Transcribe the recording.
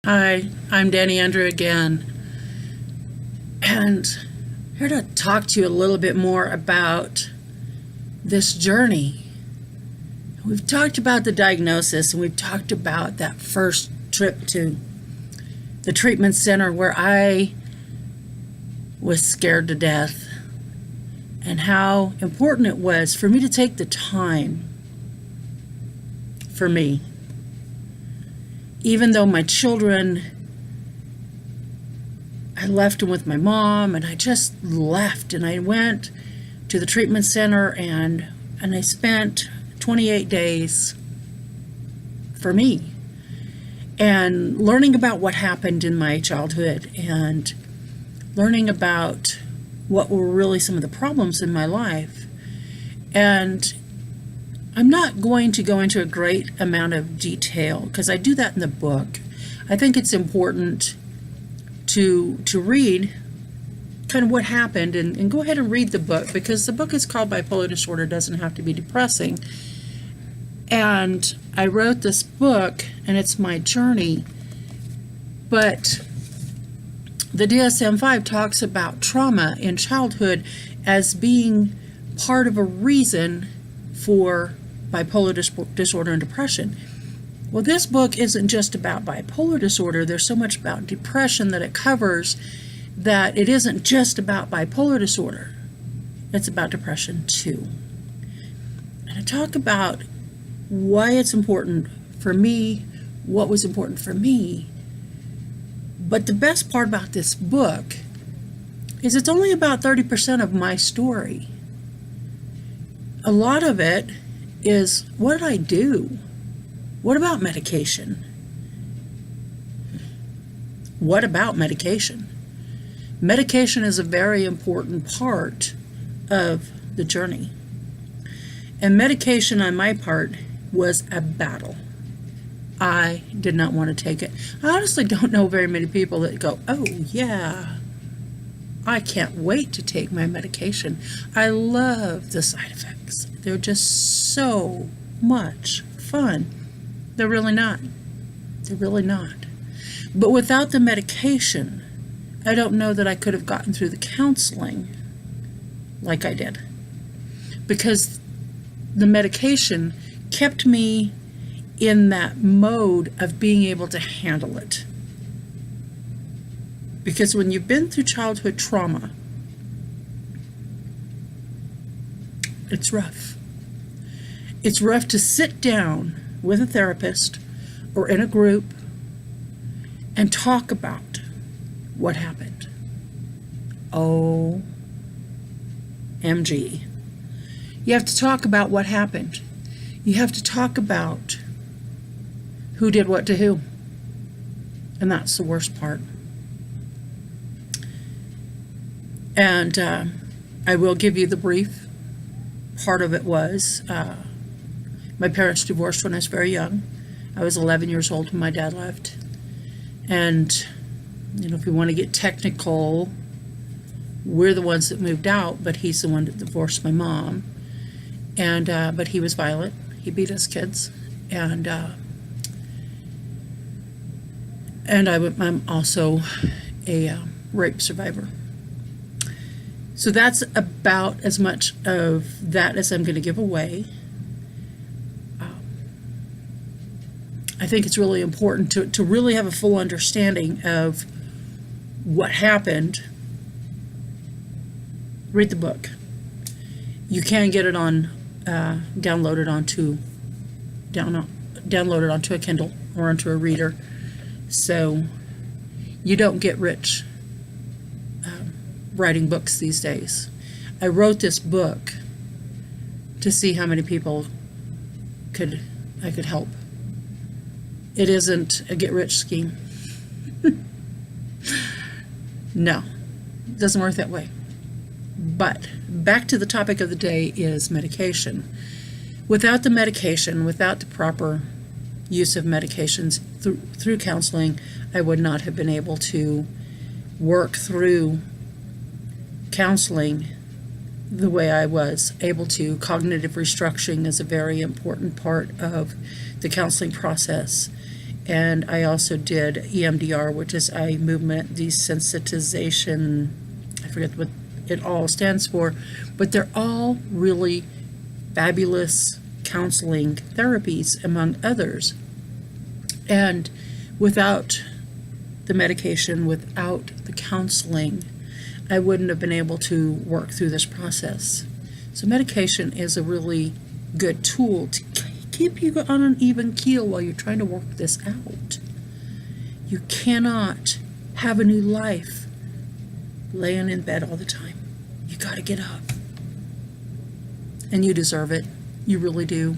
Hi, I'm Danny Andrew again, and here to talk to you a little bit more about this journey. We've talked about the diagnosis, and we've talked about that first trip to the treatment center where I was scared to death, and how important it was for me to take the time for me. Even though my children, I left them with my mom, and I just left, and I went to the treatment center, and I spent 28 days for me, and learning about what happened in my childhood, and learning about what were really some of the problems in my life. And I'm not going to go into a great amount of detail because I do that in the book. I think it's important to read kind of what happened, and go ahead and read the book, because the book is called Bipolar Disorder Doesn't Have to Be Depressing. And I wrote this book, and it's my journey, but the DSM-5 talks about trauma in childhood as being part of a reason for bipolar disorder and depression. Well, this book isn't just about bipolar disorder. There's so much about depression that it covers that it isn't just about bipolar disorder. It's about depression too. And I talk about why it's important for me, what was important for me. But the best part about this book is it's only about 30% of my story. A lot of it is, what did I do? What about medication? What about medication? Medication is a very important part of the journey. And medication on my part was a battle. I did not want to take it. I honestly don't know very many people that go, oh yeah, I can't wait to take my medication. I love the side effects. They're just so much fun. They're really not. They're really not. But without the medication, I don't know that I could have gotten through the counseling like I did. Because the medication kept me in that mode of being able to handle it. Because when you've been through childhood trauma, it's rough. It's rough to sit down with a therapist or in a group and talk about what happened. OMG. You have to talk about what happened. You have to talk about who did what to who. And that's the worst part. And I will give you the brief. Part of it was my parents divorced when I was very young. I was 11 years old when my dad left. And, if you want to get technical, we're the ones that moved out, but he's the one that divorced my mom. And but he was violent. He beat his kids. And I'm also a rape survivor. So that's about as much of that as I'm going to give away. I think it's really important to really have a full understanding of what happened. Read the book. You can get it on downloaded onto a Kindle or onto a reader, so you don't get rich writing books these days. I wrote this book to see how many people I could help. It isn't a get-rich scheme. No, it doesn't work that way. But back to the topic of the day is medication. Without the medication, without the proper use of medications through counseling, I would not have been able to work through counseling the way I was able to. Cognitive restructuring is a very important part of the counseling process. And I also did EMDR, which is eye movement desensitization. I forget what it all stands for, but they're all really fabulous counseling therapies, among others. And without the medication, without the counseling, I wouldn't have been able to work through this process. So medication is a really good tool to keep you on an even keel while you're trying to work this out. You cannot have a new life laying in bed all the time. You got to get up. And you deserve it. You really do.